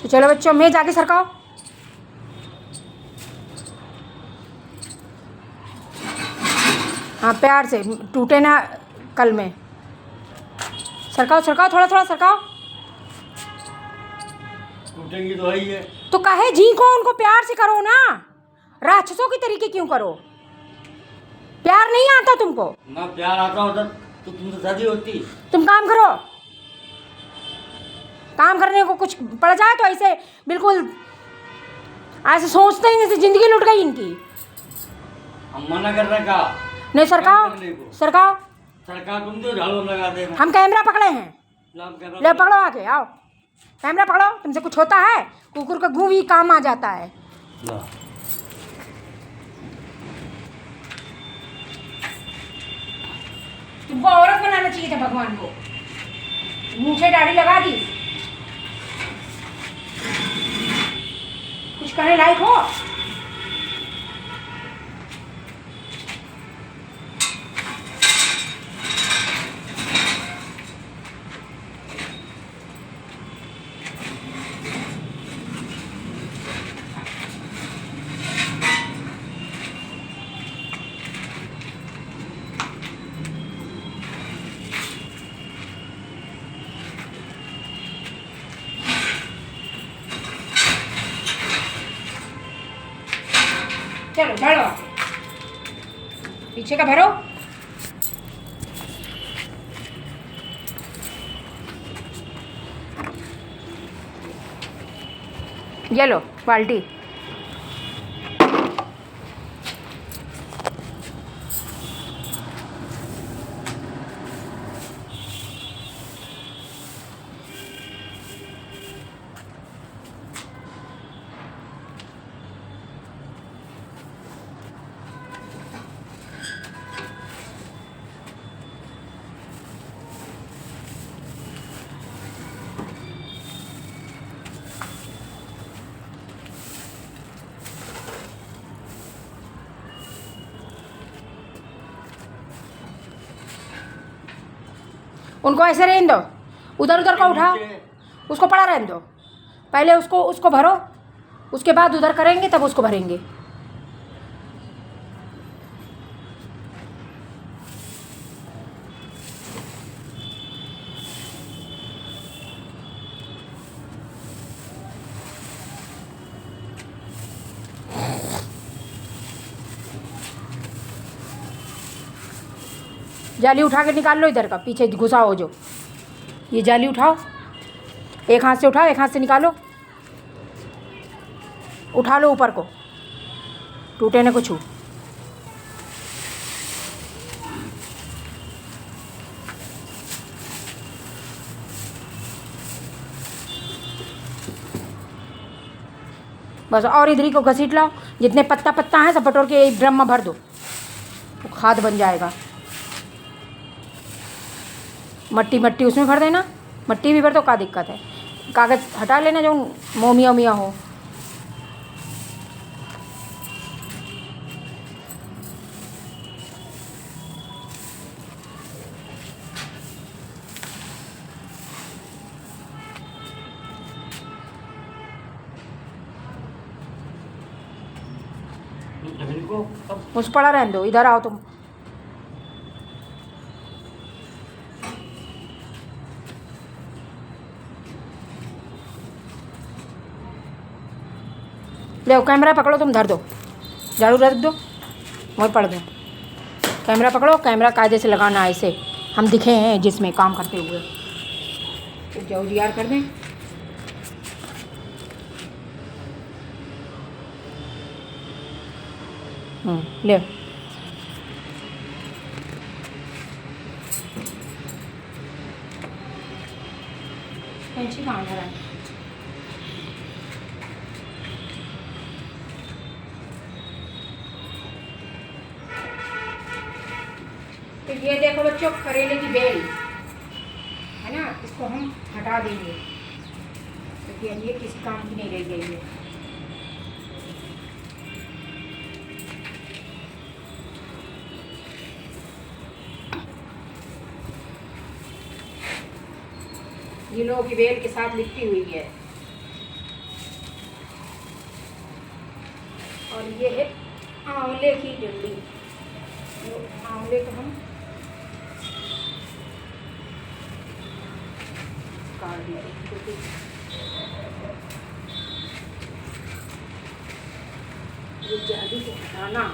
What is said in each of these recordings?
तो चलो बच्चों, मेज आगे सरकाओ। हाँ प्यार से, टूटे ना कल में। सरकाओ सरकाओ, थोड़ा थोड़ा सरकाओ। टूटेंगी तो है ही है। तो कहे जी को, उनको प्यार से करो ना, राक्षसों की तरीके क्यों करो? प्यार नहीं आता तुमको? ना प्यार आता होता तो तुम तो शादी होती। तुम काम करो, काम करने को कुछ पड़ जाए तो ऐसे बिल्कुल ऐसे सोचते ही जैसे जिंदगी लुट गई इनकी। हम मना कर रहे का नहीं सरकाओ, काम करने को। सरकाओ। सरकार तुम तो झाड़ू लगा देना। हम कैमरा पकड़े हैं, लाभ कर ले पकड़ो आके, आओ कैमरा पकड़ो। तुमसे कुछ होता है? कुकुर का गूं भी काम आ जाता है। तुमको औरत बनाना चाहिए था भगवान को, मूछे दाढ़ी लगा दी। कुछ करने लायक हो? चलो झाड़ो, पीछे का भरो। ये लो बाल्टी। उनको ऐसे रहने दो, उधर उधर का उठाओ, उसको पड़ा रहने दो। पहले उसको भरो, उसके बाद उधर करेंगे तब उसको भरेंगे। जाली उठा के निकाल लो इधर का, पीछे घुसा हो जो। ये जाली उठाओ, एक हाथ से उठाओ, एक हाथ से निकालो। उठा लो ऊपर को, टूटे न कुछ। बस और इधर ही को घसीट लाओ, जितने पत्ता पत्ता हैं सब बटोर के एक ड्रम में भर दो, वो खाद बन जाएगा। मट्टी मट्टी उसमें भर देना, मट्टी भी भर दो, क्या दिक्कत है। कागज़ हटा लेना जो मोमिया ओमिया हो। उस पड़ा रहने दो, इधर आओ तुम। ले कैमरा पकड़ो, तुम धर दो, झाड़ू रख दो और पढ़ दो। कैमरा पकड़ो, कैमरा कायदे से लगाना ऐसे, हम दिखे हैं जिसमें काम करते हुए। तो जाओ यार कर दें। ले कैंची कहाँ धरा है? तो ये देखो बच्चों, करेले की बेल है ना, इसको हम हटा देंगे क्योंकि ये किसी काम की नहीं रह गई है। गिलों की बेल के साथ लिपटी हुई है। और ये है आंवले की डंडी। तो आंवले को हम काट दिया क्योंकि ये जल्दी से हटाना।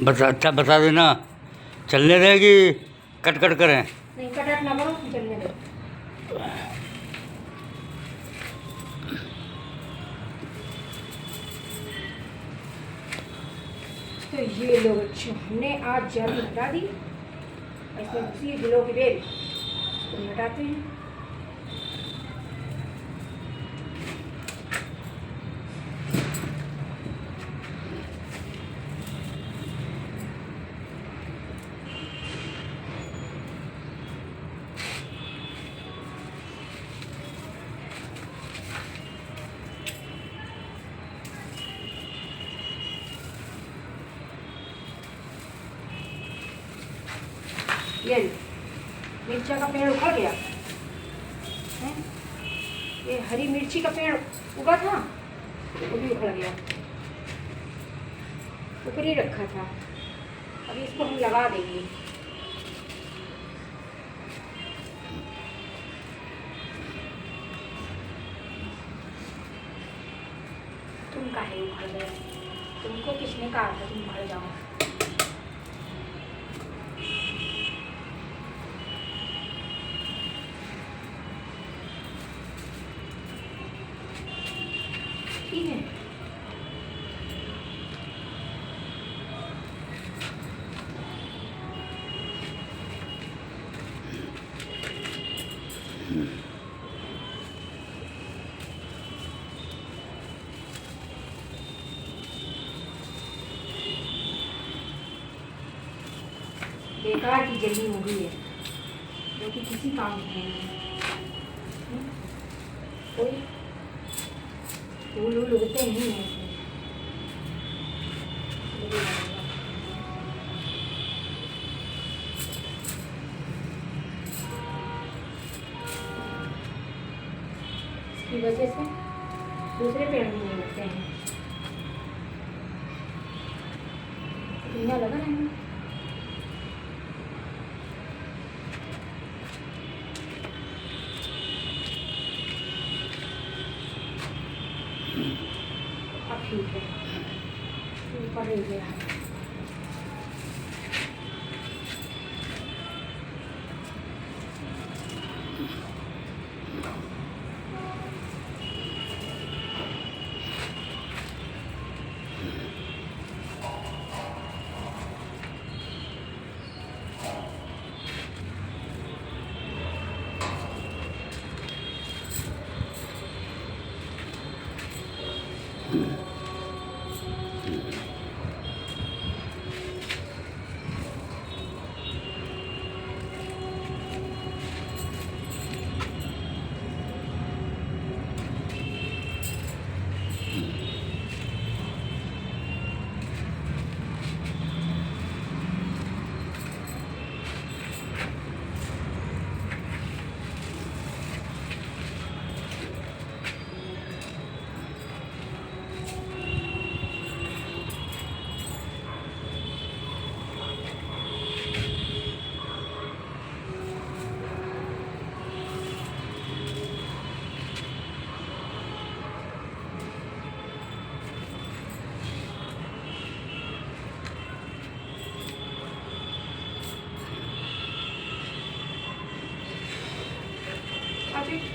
बता अच्छा बता देना, चलने रहेगी कट कट करें। नहीं कटट ना करो, चलने दो। तो ये लो बच्चों, हमने आज जल हटा दी। इसमें उसी गिलो की बेल इसको हटाते हैं। ये मिर्चा का पेड़ उखड़ गया है। ये हरी मिर्ची का पेड़ उगा था, वो भी उखड़ गया, ऊपर ही रखा था। अभी इसको हम लगा देंगे। तुम काहे उखड़ गए? तुमको किसने कहा था तुम उखड़ जाओ? ठीक है, बेकार की जली मूवी है जो कि किसी काम की नहीं है। कोई फूल वूल उगते नहीं है इसमें। इसकी वजह से दूसरे पेड़ भी नहीं उगते हैं। धनिया लगा रहेगा। अब ठीक है, ऊपर रह गया है।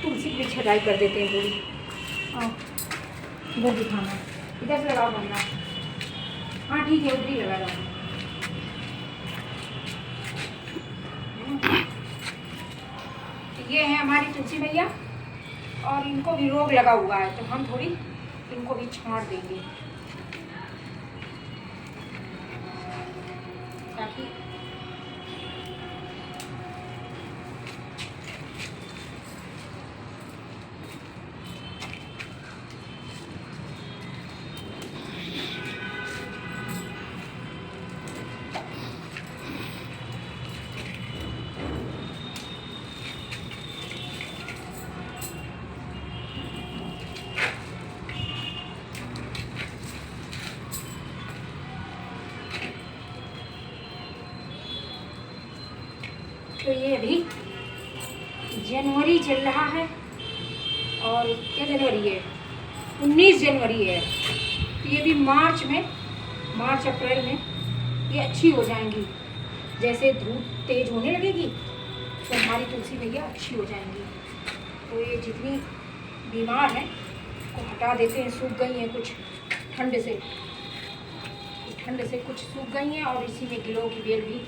तुलसी की छटाई कर देते हैं थोड़ी। इधर दिखाना, इधर से लगाओ बनना। हाँ ठीक है, उधर ही लगा दो। ये है हमारी तुलसी मैया और इनको भी रोग लगा हुआ है, तो हम थोड़ी इनको भी छांट देंगे ताकि तो ये अभी जनवरी चल रहा है और क्या जनवरी है, 19 जनवरी है। तो ये भी मार्च अप्रैल में ये अच्छी हो जाएंगी। जैसे धूप तेज होने लगेगी तो हमारी तुलसी मैया अच्छी हो जाएंगी। तो ये जितनी बीमार हैं को हटा देते हैं। सूख गई हैं कुछ ठंड से कुछ सूख गई हैं और इसी में गिलों की बेल भी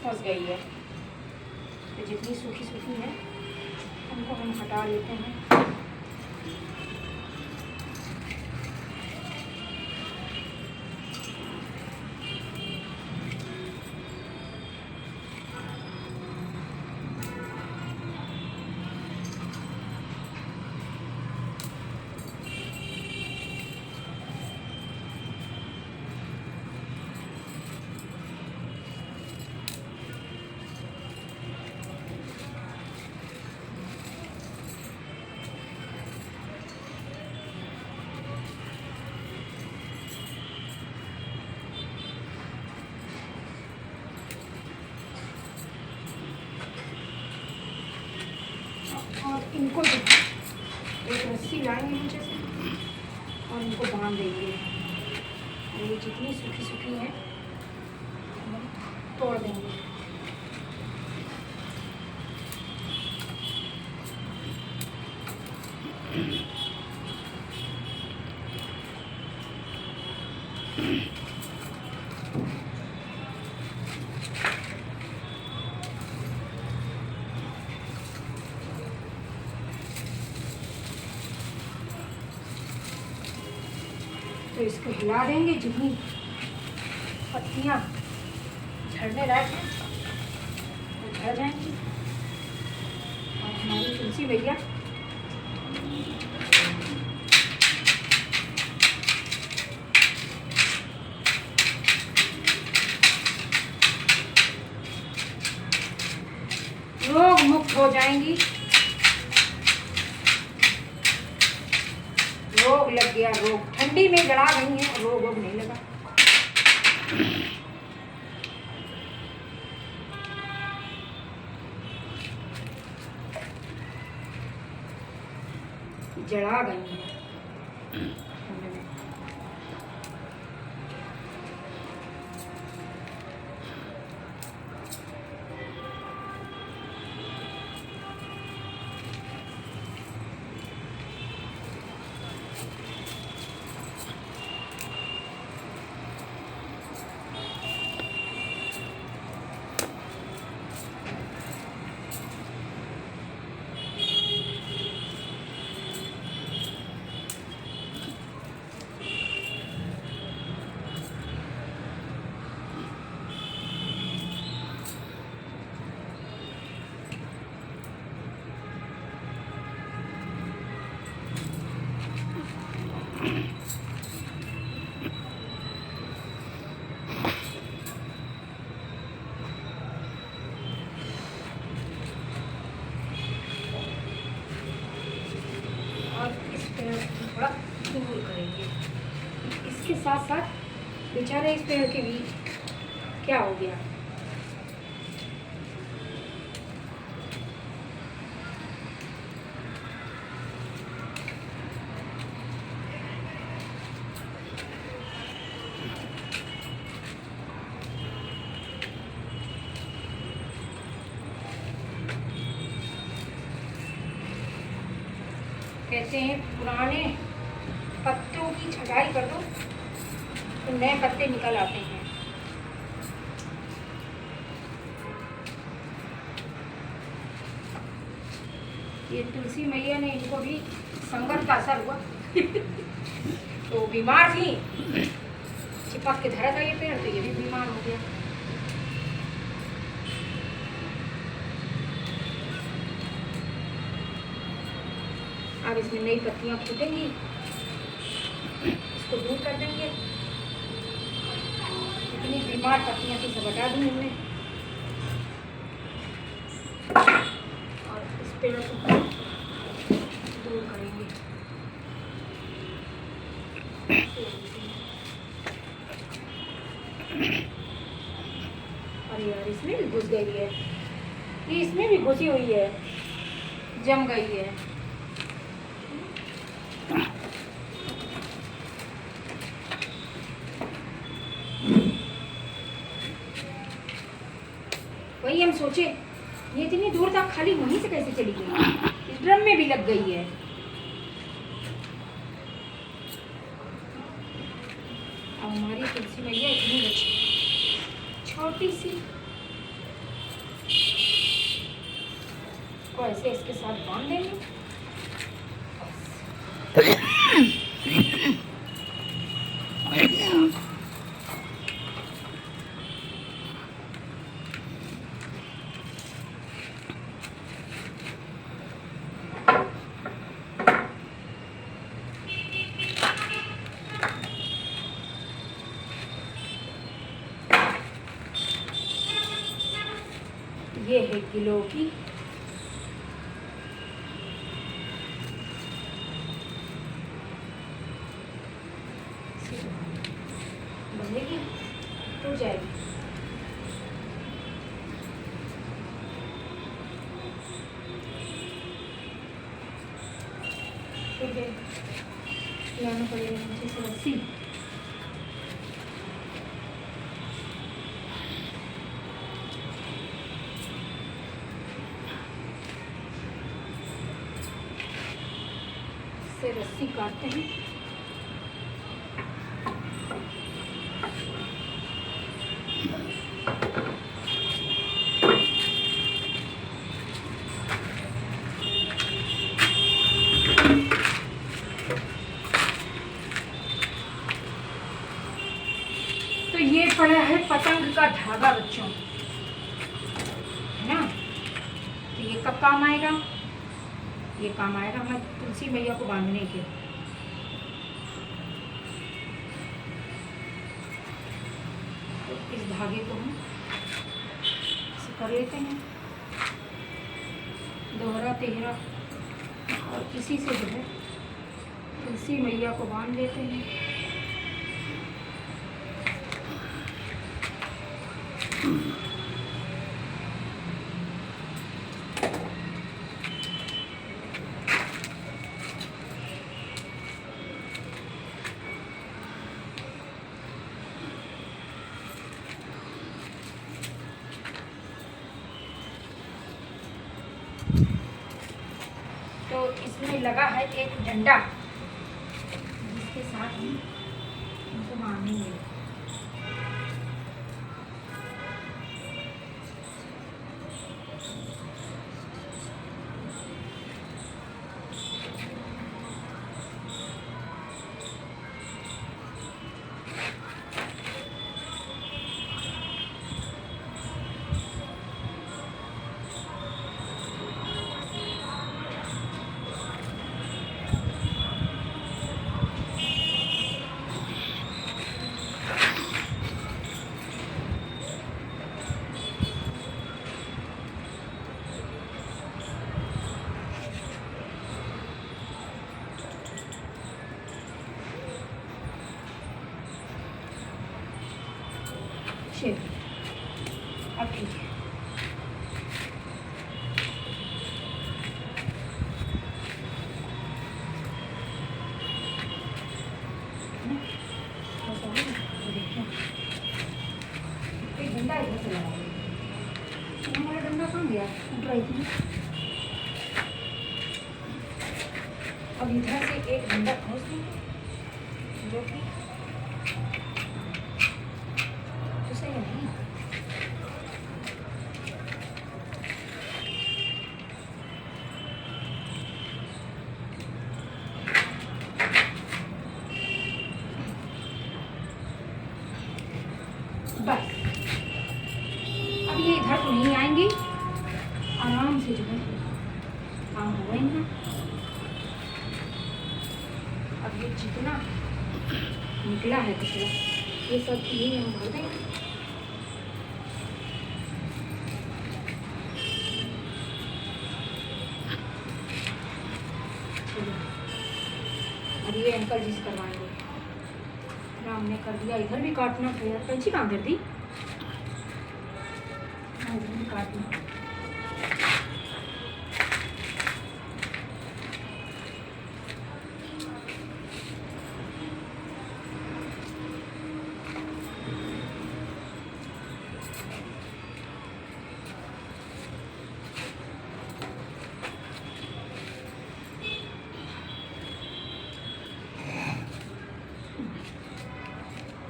फंस गई है। तो जितनी सूखी है उनको हम हटा लेते हैं। और इनको भी एक रस्सी लाएंगे नीचे से और इनको बांध देंगे। और ये जितनी सूखी हैं हम तोड़ देंगे। तो इसको हिला देंगे। जितनी पत्तियाँ झड़ने लायक हैं वो झड़ जाएंगी और हमारी तुलसी मैया रोग मुक्त हो जाएंगी। रोग लग गया, रोग ठंडी में गड़ा गई है, रोग नहीं लगा। जला गई है। और इस पेड़ को थोड़ा दूर करेंगे। इसके साथ साथ बेचारे इस पेड़ के भी क्या हो गया, कहते हैं पुराने पत्तों की छटाई कर दो तो नए पत्ते निकल आते हैं। ये तुलसी मैया ने इनको भी संगत का असर हुआ तो बीमार थी, चिपक के धरा था ये पेड़, तो ये भी बीमार हो गया। अब इसमें नई पत्तियां फूटेंगी, इसको दूर कर देंगे। इतनी बीमार पत्तियां थी सब हटा दी हमने और इस पेड़ को दूर करेंगे। और यार इसमें घुस गई है। ये इसमें भी घुसी हुई है, जम गई है। वही हम सोचे ये इतनी दूर तक खाली वहीं से कैसे चली गई, इस ड्रम में भी लग गई है। और हमारी तुलसी मैया इतनी बची छोटी सी, को ऐसे इसके साथ बांध देंगे। ये है किलो की बनेगी, टूट जाएगी। ठीक है, लाना पड़ेगा मुझे से रस्सी। से रस्सी काटते हैं। तो ये पड़ा है पतंग का धागा बच्चों, है ना। तो ये कब काम आएगा, ये काम आएगा हमें तुलसी मैया को बांधने के। तो इस धागे को हम ऐसे कर लेते हैं, दोहरा तेहरा, और इसी से जो है तुलसी मैया को बांध लेते हैं। तो इसमें लगा है एक डंडा, जिसके साथ हम इनको बांधेंगे। चलिए अब ठीक है। एक डंडा इधर से लगा, हमारा डंडा कहाँ गया, टूट रही थी। अब इधर से एक डंडा खोस देंगे, जो कि सही नहीं। बस अब ये इधर तो नहीं आएंगी, आराम से जो है काम हो इनका। अब ये जितना निकला है कचरा, ये सब यही हम भर देंगे। अब ये अंकल जी से करवाएंगे ना, हमने कर दिया। इधर भी काटना था यार, कैंची कहाँ कर दी, इधर भी काटना।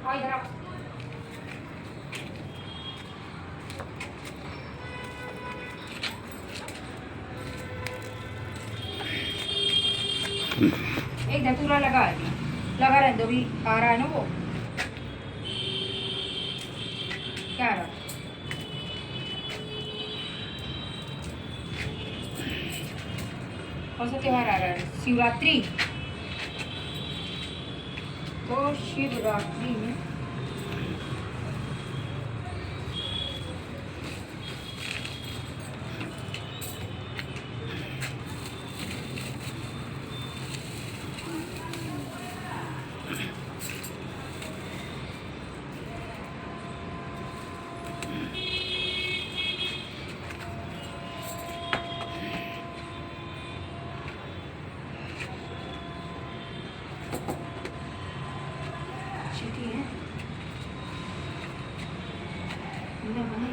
आओ इधर आओ। एक धतूरा लगा है, लगा रहने दो, भी आ रहा है ना वो। क्या आ रहा है? कौन सा त्योहार आ रहा है? शिवरात्रि। तो शिवरात्रि में चीटी है ना, बने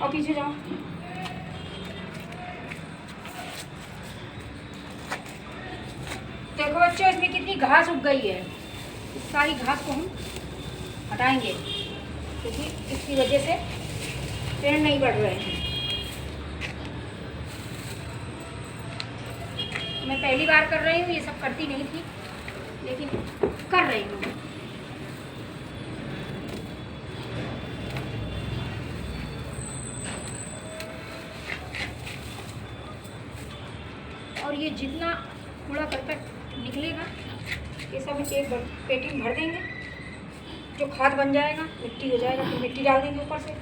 और पीछे जाओ। देखो बच्चों, इसमें कितनी घास उग गई है। इस सारी घास को हम हटाएंगे क्योंकि इसकी वजह से पेड़ नहीं बढ़ रहे हैं। मैं पहली बार कर रही हूँ, ये सब करती नहीं थी, लेकिन कर रही हूँ। और ये जितना कूड़ा करकट निकलेगा ये सब एक पेटी में भर देंगे, जो खाद बन जाएगा, मिट्टी हो जाएगा, फिर मिट्टी डाल देंगे ऊपर से।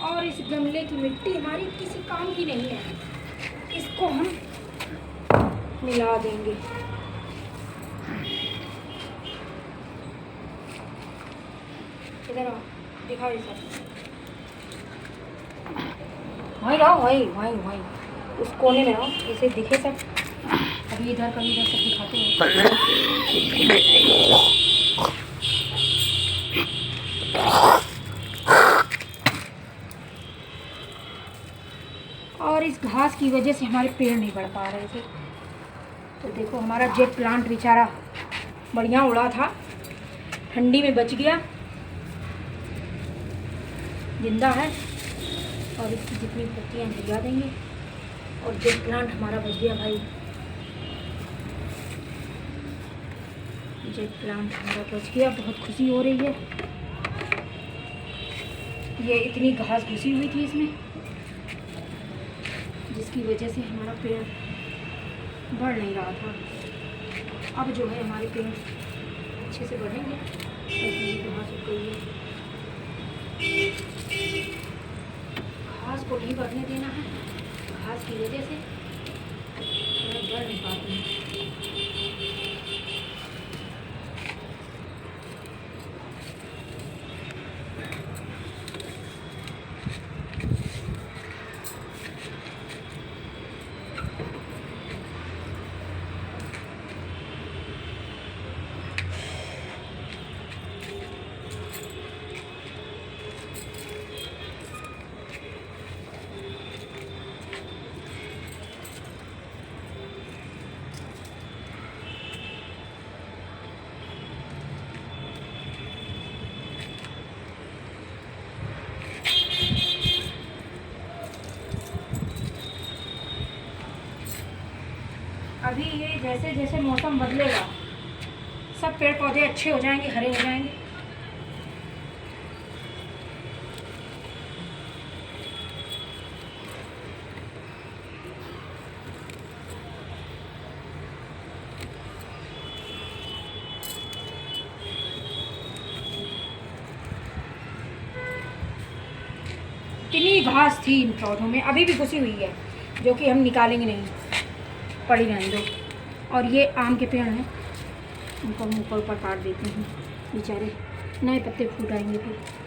और इस गमले की मिट्टी हमारी किसी काम की नहीं है, इसको हम मिला देंगे। इधर आओ, दिखाओ ये सब। वहीं रहो, वहीं उस कोने में रहो, इसे दिखे सब। कभी इधर कभी इधर सब दिखाते हैं। और इस घास की वजह से हमारे पेड़ नहीं बढ़ पा रहे थे। तो देखो, हमारा जेट प्लांट बेचारा बढ़िया उड़ा था, ठंडी में बच गया, जिंदा है। और इसकी जितनी पत्तियाँ गिरा देंगे और जेट प्लांट हमारा बच गया भाई। जेट प्लांट हमारा बच गया, बहुत खुशी हो रही है। ये इतनी घास घुसी हुई थी इसमें, जिसकी वजह से हमारा पेड़ बढ़ नहीं रहा था। अब जो है हमारे पेड़ अच्छे से बढ़ेंगे। घास उग गई है, घास को नहीं बढ़ने देना है। घास की वजह से पेड़ बढ़ नहीं पाते हैं। अभी ये जैसे जैसे मौसम बदलेगा सब पेड़ पौधे अच्छे हो जाएंगे, हरे हो जाएंगे। इतनी घास थी इन पौधों में, अभी भी घुसी हुई है, जो कि हम निकालेंगे नहीं, पड़ी रहने दो। और ये आम के पेड़ हैं, उनको हम ऊपर ऊपर काट देते हैं, बेचारे नए पत्ते फूट आएंगे फिर।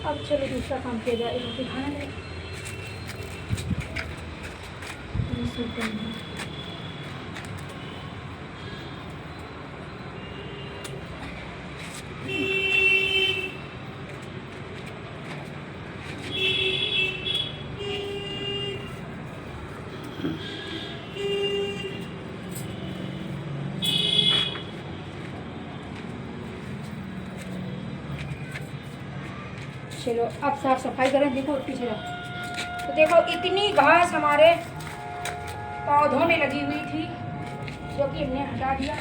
अब चलो दूसरा काम किया जाए। रोटी खाना है, चलो अब साफ सफाई करें। देखो पीछे जाओ तो देखो इतनी घास हमारे पौधों में लगी हुई थी, जो कि हमने हटा दिया।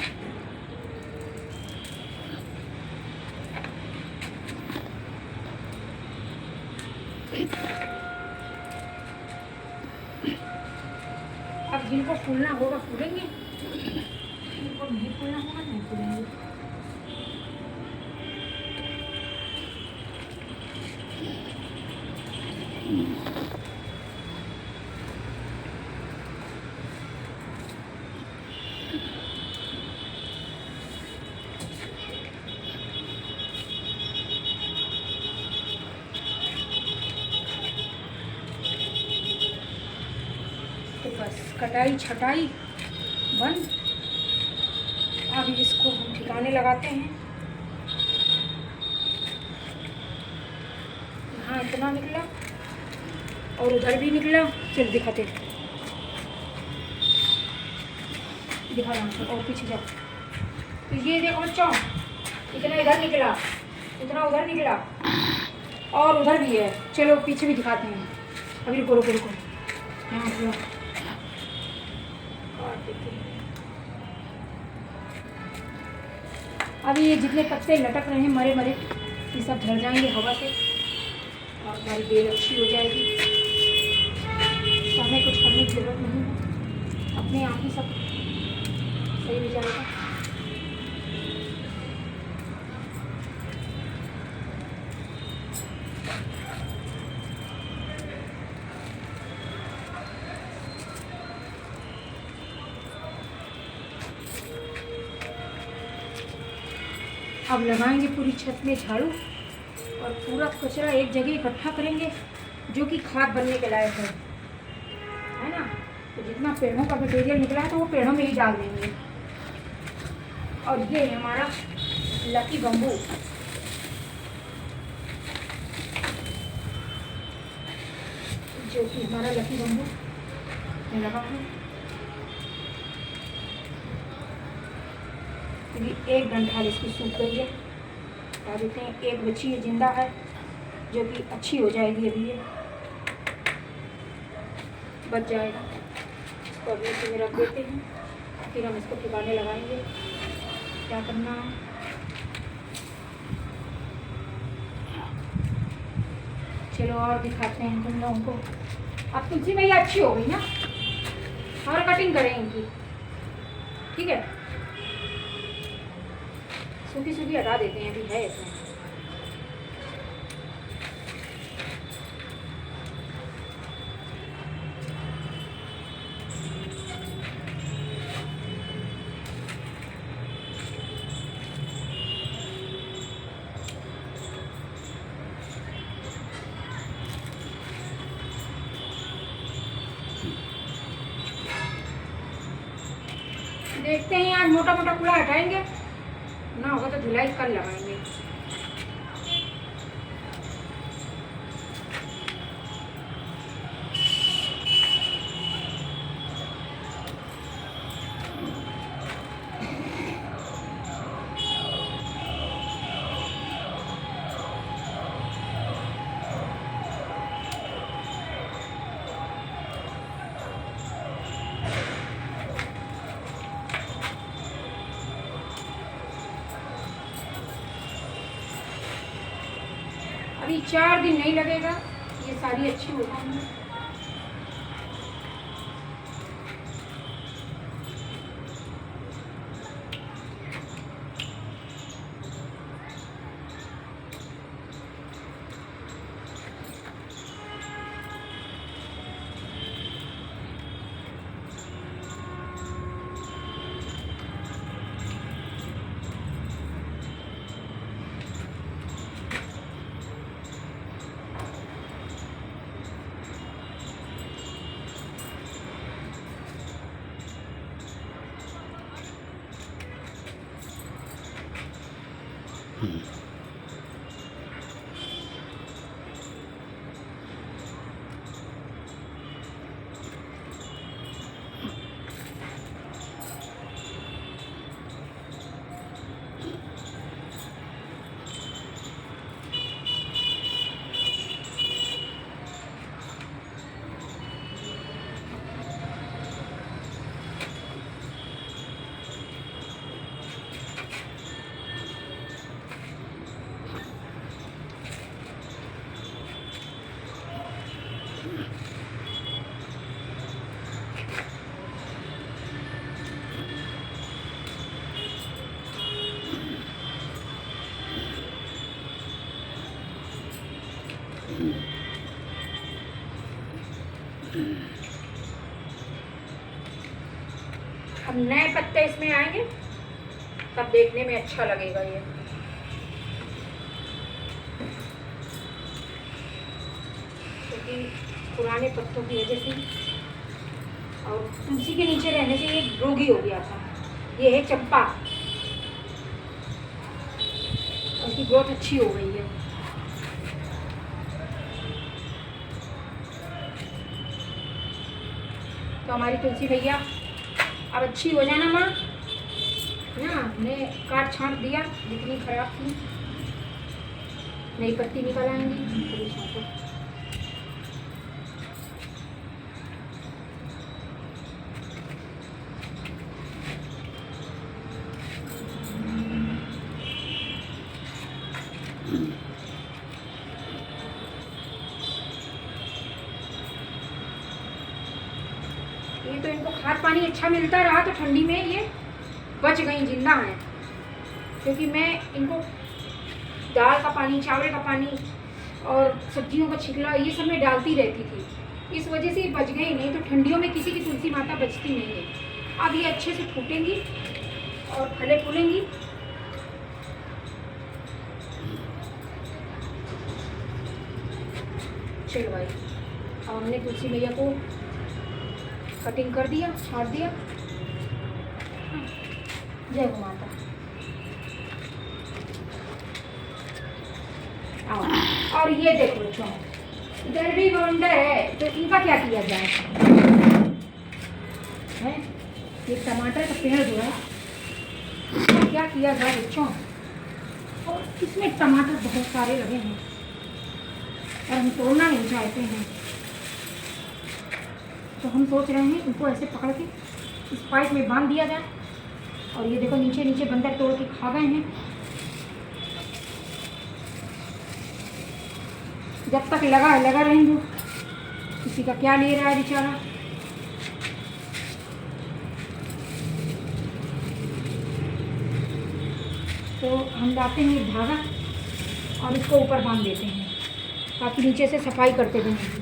अब जिनको फूलना होगा फूलेंगे, जिनको नहीं फूलना होगा नहीं फूलेंगे। तो बस कटाई छटाई बंद। अब इसको हम ठिकाने लगाते हैं। यहाँ इतना निकला और उधर भी निकला। चल दिखाते, दिखा रहा और पीछे जाओ। तो ये देखो बच्चों, इतना इधर निकला, इतना उधर निकला और उधर भी है। चलो पीछे भी दिखाते हैं। अभी रुको रुको रुको, यहाँ पूरा काट देते हैं। अभी ये जितने पत्ते लटक रहे हैं मरे मरे, ये सब झड़ जाएंगे हवा से और हमारी बेल अच्छी हो जाएगी। तो हमें कुछ करने की जरूरत नहीं है, अपने आप ही सब सही हो जाएगा। अब लगाएंगे पूरी छत में झाड़ू और पूरा कचरा एक जगह इकट्ठा करेंगे, जो कि खाद बनने के लायक है ना। तो जितना पेड़ों का मटेरियल निकला है तो वो पेड़ों में ही डाल देंगे। और ये है हमारा लकी बम्बू। जो कि हमारा लकी बम्बू में लगा है। क्योंकि एक डंठल इसकी सूख गई है, बता देते हैं। एक बच्ची है जिंदा है जो कि अच्छी हो जाएगी, अभी ये बच जाएगा। इसको अभी इसी में रख देते हैं, फिर हम इसको ठिकाने लगाएंगे। क्या करना है, चलो और दिखाते हैं तुम लोगों को। अब तुलसी मैया अच्छी हो गई ना, और कटिंग करें इनकी, ठीक है। सूखी सूखी हटा देते हैं, अभी है इसमें। देखते हैं, आज मोटा मोटा कूड़ा हटाएंगे, ना होगा तो धुलाई कल लगाएंगे। अभी 4 दिन नहीं लगेगा, ये सारी अच्छी हो जाएंगी। अब नए पत्ते इसमें आएंगे, तब देखने में अच्छा लगेगा ये। क्योंकि पुराने पत्तों की वजह से और तुलसी के नीचे रहने से ये रोगी हो गया था। ये है चंपा, उसकी ग्रोथ अच्छी हो गई है। तो हमारी तुलसी भैया अब अच्छी हो जाना माँ ना। हमने काट छांट दिया, जितनी खराब थी नई पत्ती निकल आएंगी, थोड़ी छांटो। ये तो इनको खाद पानी अच्छा मिलता रहा तो ठंडी में ये बच गई, जिंदा हैं। क्योंकि मैं इनको दाल का पानी, चावल का पानी और सब्जियों का छिकला ये सब मैं डालती रहती थी, इस वजह से ये बच गई। नहीं तो ठंडियों में किसी की तुलसी माता बचती नहीं है। अब ये अच्छे से फूटेंगी और फले फूलेंगी। चलो भाई, अब हमने तुलसी मैया को कटिंग कर दिया, छाट दिया। जय हो माता। आओ, और ये देखो बच्चों, इधर भी बवंडर है, तो इनका क्या किया जाए? है ये टमाटर का पेड़ जो है, इसका क्या किया जाए बच्चों? और इसमें टमाटर बहुत सारे लगे हैं और हम तोड़ना नहीं चाहते हैं, तो हम सोच रहे हैं इनको ऐसे पकड़ के इस पाइप में बांध दिया जाए। और ये देखो नीचे नीचे बंदर तोड़ के खा गए हैं। जब तक लगा रहेंगे, किसी का क्या ले रहा है बेचारा। तो हम लाते हैं एक धागा और इसको ऊपर बांध देते हैं ताकि नीचे से सफाई करते रहें।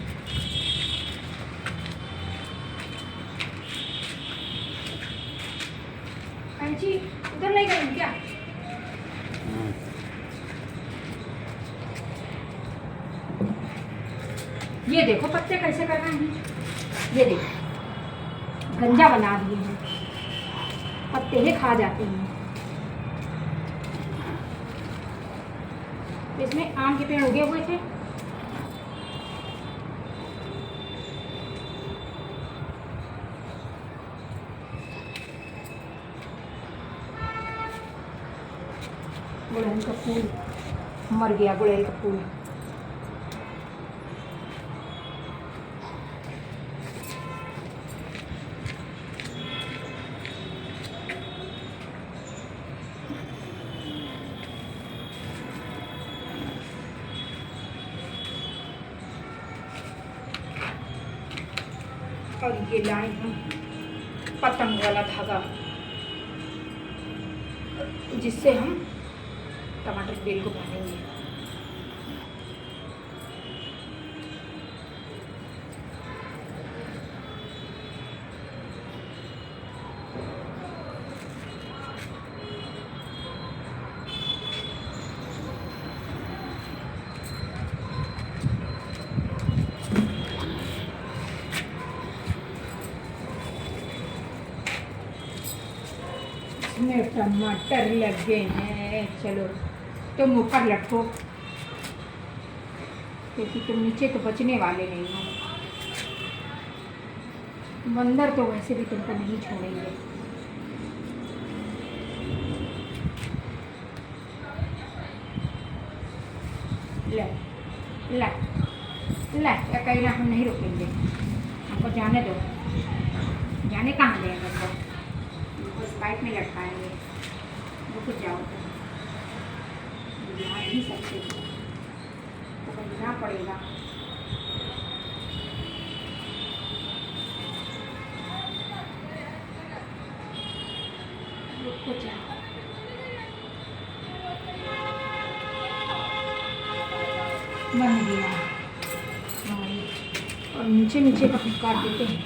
जी उधर नहीं करेंगे क्या? ये देखो पत्ते कैसे कर रहे हैं, ये देखो गंजा बना दिए हैं, पत्ते ही खा जाते हैं। इसमें आम के पेड़ उगे हुए थे, गुड़हल का फूल मर गया, गुड़हल का फूल। और ये लाए हम पतंग वाला धागा, जिससे हम टमाटर की बेल को बांधेंगे। इसमें टमाटर लगे हैं, चलो तुम ऊपर लटको क्योंकि तुम नीचे तो बचने वाले नहीं हो। बंदर तो वैसे भी तुमको नहीं छोड़ेंगे। ले ले ले, कहीं ना हम नहीं रुकेंगे, हमको जाने दो। जाने कहाँ देंगे हमको, इस पाइप में लटकाएंगे। रुक जाओ, यहाँ नहीं सकते तो बनना पड़ेगा। रुक जाओ, बन गया। और नीचे नीचे का हम काट देते हैं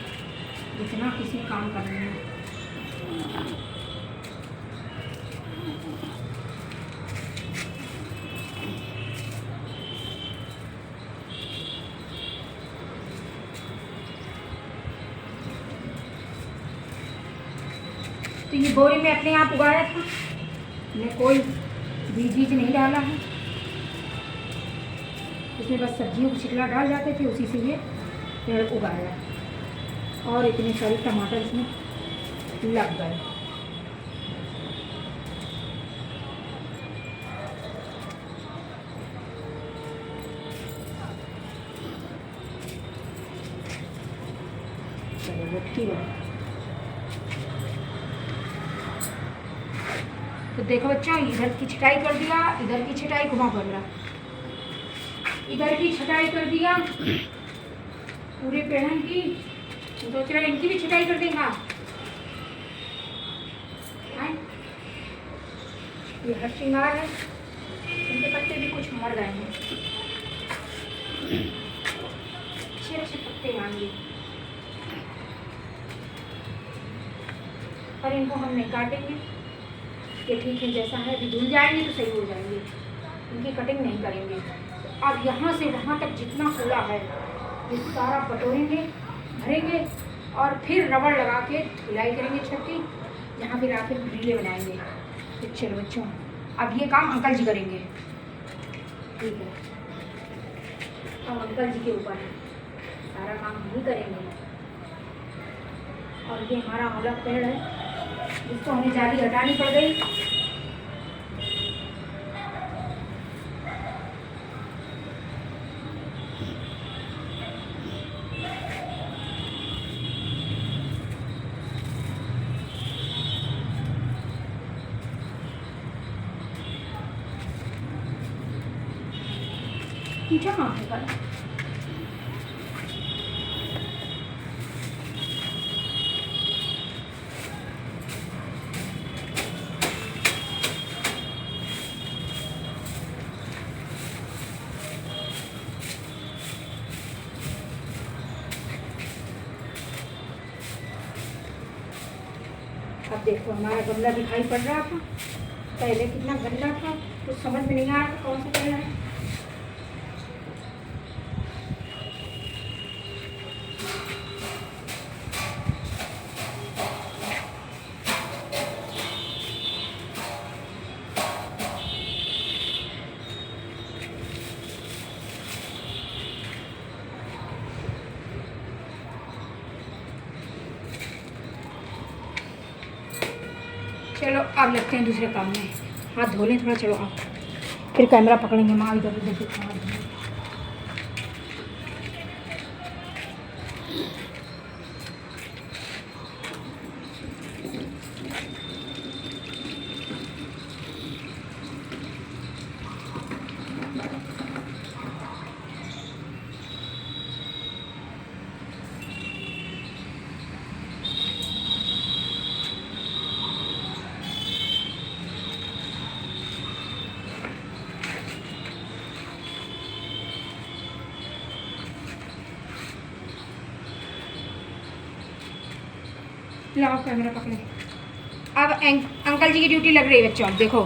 जितना किसी काम करने में। तो ये बोरी में अपने आप उगाया था, मैंने कोई बीज नहीं डाला है, इसमें बस सब्जियों को छिकला डाल जाते थे, उसी से ये पेड़ उगाया और इतने सारे टमाटर इसमें लग गए। चलो वो ठीक है। तो देखो बच्चों, इधर की छटाई कर दिया, इधर की छटाई घुमा पड़ रहा, इधर की छटाई कर दिया पूरे पेड़न की। सोच रहे इनकी भी छटाई कर देगा। ये हर श्रृंगार है, इनके पत्ते भी कुछ मर गए हैं, अच्छे अच्छे पत्ते आएंगे, पर इनको हम नहीं काटेंगे। ये ठीक है जैसा है, अभी धुल जाएंगे तो सही हो जाएंगे, इनकी कटिंग नहीं करेंगे। अब यहाँ से वहाँ तक जितना कूड़ा है ये सारा बटोरेंगे, भरेंगे और फिर रबड़ लगा के धुलाई करेंगे छत की, जहाँ फिर आके रीले बनाएंगे। तो चलो बच्चों, अब ये काम अंकल जी करेंगे, ठीक है। अब अंकल जी के ऊपर है, सारा काम हम ही करेंगे। और ये हमारा आंवला पेड़ है, जिसको हमें जाली हटानी पड़ गई। नीचे कहाँ है कल? अब देखो हमारा गमला दिखाई पड़ रहा था, पहले कितना गंदा था, कुछ समझ में नहीं आ रहा था कौन सा पेड़ है। चलो अब लगते हैं दूसरे काम में, हाथ धो लें थोड़ा। चलो अब फिर कैमरा पकड़ेंगे, माँ इधर उधर से हाथ धो लें। लाओ कैमरा पकड़े। अब अंकल जी की ड्यूटी लग रही है बच्चों, अब देखो